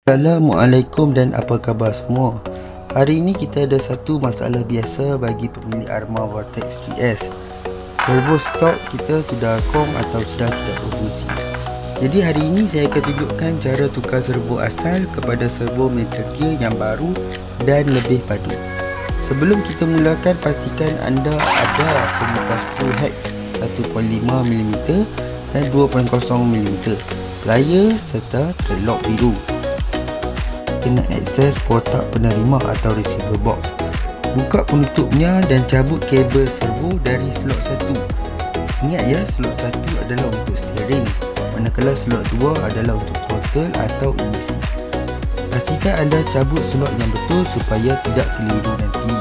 Assalamualaikum dan apa khabar semua. Hari ini kita ada satu masalah biasa bagi pemilik Arma Vortex 3S. Servo stok kita sudah kong atau sudah tidak berfungsi. Jadi hari ini saya akan tunjukkan cara tukar servo asal kepada servo Metal Gear yang baru dan lebih padu. Sebelum kita mulakan, pastikan anda ada pembuka skru hex 1.5mm dan 2.0mm, layar serta telok biru. Kena akses kotak penerima atau receiver box. Buka penutupnya dan cabut kabel servo dari slot 1. Ingat ya, slot 1 adalah untuk steering, manakala slot 2 adalah untuk throttle atau ESC. Pastikan anda cabut slot yang betul supaya tidak keliru nanti.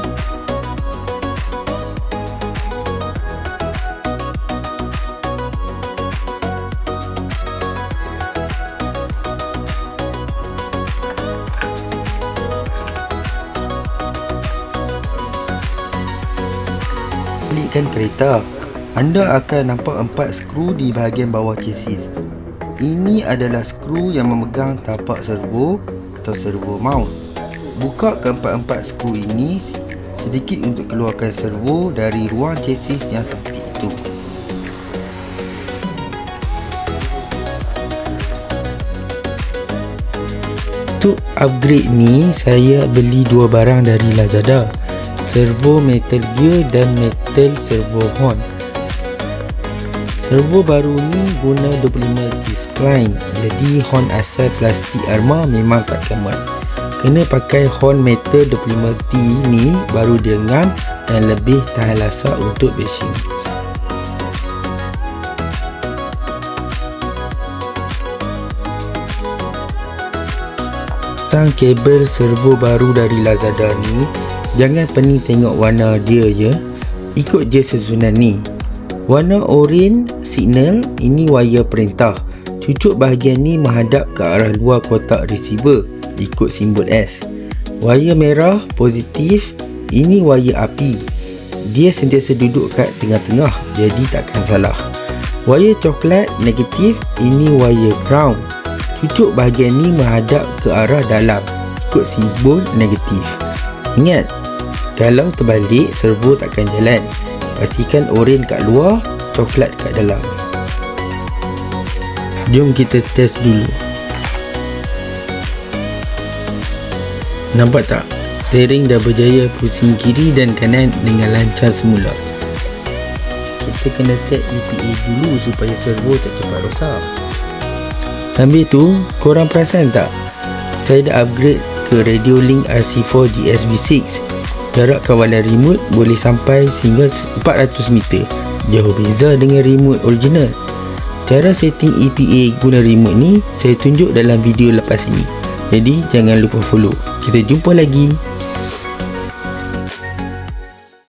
Balikkan kereta, anda akan nampak 4 skru di bahagian bawah chassis. Ini adalah skru yang memegang tapak servo atau servo mount. Buka keempat-empat skru ini sedikit untuk keluarkan servo dari ruang chassis yang sempit itu. Untuk upgrade ni, saya beli dua barang dari Lazada, servo Metal Gear dan Metal Servo Horn. Servo baru ni guna 25T spline, jadi horn asal plastik Arma memang takkan muat. Kena pakai horn metal 25T ni baru dia ngam dan lebih tahan lasak untuk bashing. Pasang kabel servo baru dari Lazada ni, jangan pening tengok warna dia je, ikut je susunan ni. Warna oranye signal, ini wire perintah. Cucuk bahagian ni menghadap ke arah luar kotak receiver, ikut simbol S. Wire merah positif, ini wire api. Dia sentiasa duduk kat tengah-tengah, jadi takkan salah. Wire coklat negatif, ini wire ground. Cucuk bahagian ni menghadap ke arah dalam, ikut simbol negatif. Ingat, kalau terbalik, servo takkan jalan. Pastikan oranye kat luar, coklat kat dalam. Jom kita test dulu. Nampak tak? Steering dah berjaya pusing kiri dan kanan dengan lancar semula. Kita kena set EPA dulu supaya servo tak cepat rosak. Sambil tu, korang perasan tak? Saya dah upgrade ke Radio Link RC4 GSV6. Jarak kawalan remote boleh sampai sehingga 400 meter. Jauh beza dengan remote original. Cara setting EPA guna remote ni saya tunjuk dalam video lepas ini. Jadi jangan lupa follow. Kita jumpa lagi.